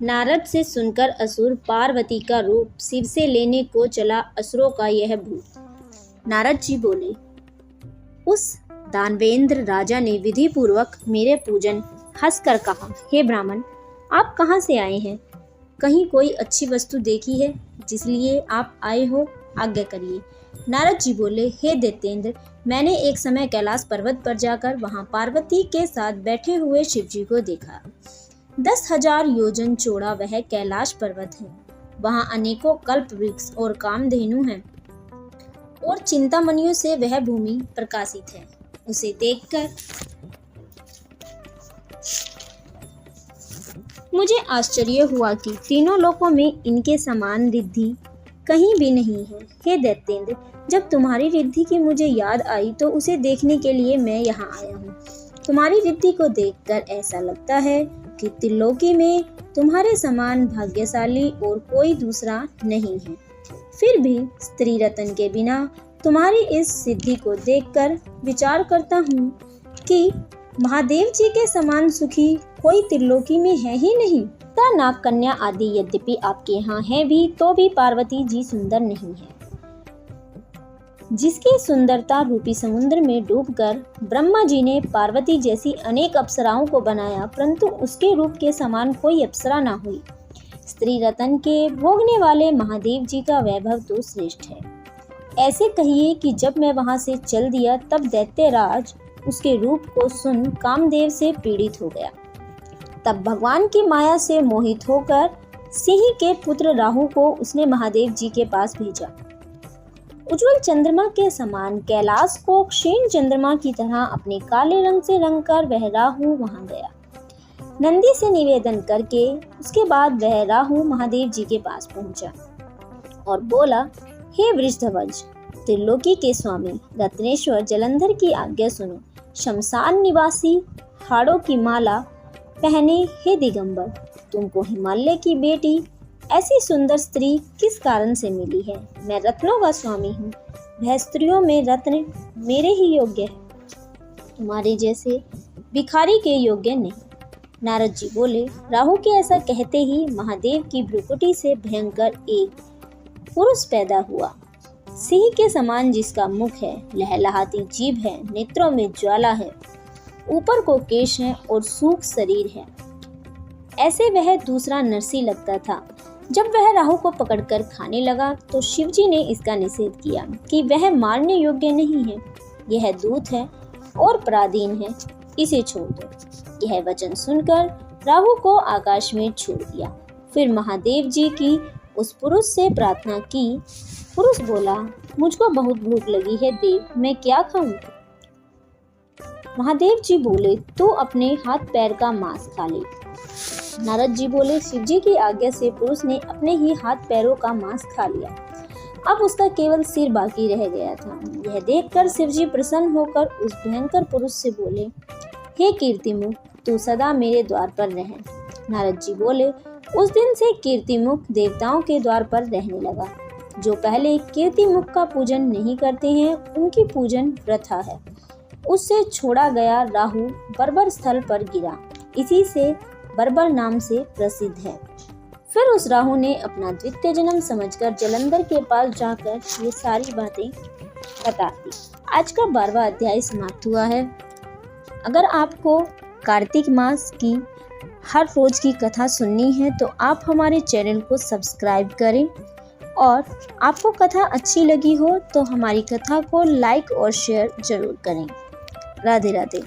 नारद से सुनकर असुर पार्वती का रूप शिव से लेने को चला असुरों का यह भूत। नारद जी बोले, उस दानवेंद्र राजा ने विधि पूर्वक मेरे पूजन हंसकर कहा, हे ब्राह्मण, आप कहाँ से आए हैं? कहीं कोई अच्छी वस्तु देखी है जिसलिए आप आए हो? आज्ञा करिए। नारद जी बोले, हे दैत्येंद्र, मैंने एक समय कैलाश पर्वत पर जाकर वहां पार्वती के साथ बैठे हुए शिव जी को देखा। 10,000 योजन चौड़ा वह कैलाश पर्वत है। वहां अनेकों कल्प वृक्ष और कामधेनु हैं और चिंतामणियों से वह भूमि प्रकाशित है। उसे देखकर मुझे आश्चर्य हुआ कि तीनों लोकों में इनके समान रिद्धि कहीं भी नहीं है। हे दैत्येंद्र, जब तुम्हारी रिद्धि की मुझे याद आई तो उसे देखने के लिए मैं यहाँ आया हूँ। तुम्हारी रिद्धि को देखकर ऐसा लगता है कि त्रिलोकी में तुम्हारे समान भाग्यशाली और कोई दूसरा नहीं है। फिर भी स्त्री रत्न के बिना तुम्हारी इस सिद्धि को देखकर विचार करता हूँ कि महादेव जी के समान सुखी कोई त्रिलोकी में है ही नहीं। नाग कन्या आदि यद्यपि आपके यहाँ है भी तो भी पार्वती जी सुंदर नहीं है। जिसकी सुंदरता रूपी समुद्र में डूबकर ब्रह्मा जी ने पार्वती जैसी अनेक अप्सराओं को बनाया, परंतु उसके रूप के समान कोई अप्सरा ना हुई। स्त्री रतन के भोगने वाले महादेव जी का वैभव तो श्रेष्ठ है। ऐसे कहिए कि जब मैं वहां से चल दिया तब दैत्यराज उसके रूप को सुन कामदेव से पीड़ित हो गया। तब भगवान की माया से मोहित होकर सिंह के पुत्र राहु को उसने महादेव जी के पास भेजा। उज्जवल चंद्रमा के समान कैलाश को क्षीण चंद्रमा की तरह अपने काले रंग से रंगकर वह राहु वहां गया। नंदी से निवेदन करके उसके बाद वह राहु महादेव जी के पास पहुंचा और बोला, हे वृषध्वज, त्रिलोकी के स्वामी रत्नेश्वर जलंधर की आज्ञा सुनो। शमशान निवासी हाड़ों की माला पहने हे दिगंबर, तुमको हिमालय की बेटी ऐसी सुंदर स्त्री किस कारण से मिली है? मैं रत्नों का स्वामी हूँ। वह स्त्रियों में रत्न मेरे ही योग्य है, तुम्हारे जैसे भिखारी के योग्य नहीं। नारद जी बोले, राहु के ऐसा कहते ही महादेव की भ्रुकुटी से भयंकर एक पुरुष पैदा हुआ। सिंह के समान जिसका मुख है, लहलहाती जीभ है, नेत्रों में ज्वाला है, ऊपर को केश है और सूख शरीर है। ऐसे वह दूसरा नरसी लगता था। जब वह राहु को पकड़कर खाने लगा तो शिवजी ने इसका निषेध किया कि वह मारने योग्य नहीं है, यह दूत है और पराधीन है, इसे छोड़ दो। यह वचन सुनकर राहु को आकाश में छोड़ दिया। फिर महादेव जी की उस पुरुष से प्रार्थना की। पुरुष बोला, मुझको बहुत भूख लगी है देव, मैं क्या खाऊं? महादेव जी बोले, तू अपने हाथ पैर का मांस खा ले। नारद जी बोले, शिवजी की आज्ञा से पुरुष ने अपने ही हाथ पैरों का मांस खा लिया। अब उसका केवल सिर बाकी रह गया था। यह देखकर शिवजी प्रसन्न होकर उस भयंकर पुरुष से बोले, हे कीर्तिमुख, तू सदा मेरे द्वार पर रह। नारद जी बोले, उस दिन से कीर्तिमुख देवताओं के द्वार पर रहने लगा। जो पहले कीर्तिमुख का पूजन नहीं करते हैं उनकी पूजन वृथा है। उससे छोड़ा गया राहु बर्बर स्थल पर गिरा, इसी से बर्बर नाम से प्रसिद्ध है। फिर उस राहु ने अपना द्वितीय जन्म समझकर जलंधर के पास जाकर ये सारी बातें बता दी। आज का 12वां अध्याय समाप्त हुआ है। अगर आपको कार्तिक मास की हर रोज की कथा सुननी है तो आप हमारे चैनल को सब्सक्राइब करें और आपको कथा अच्छी लगी हो तो हमारी कथा को लाइक और शेयर जरूर करें। राधे राधे।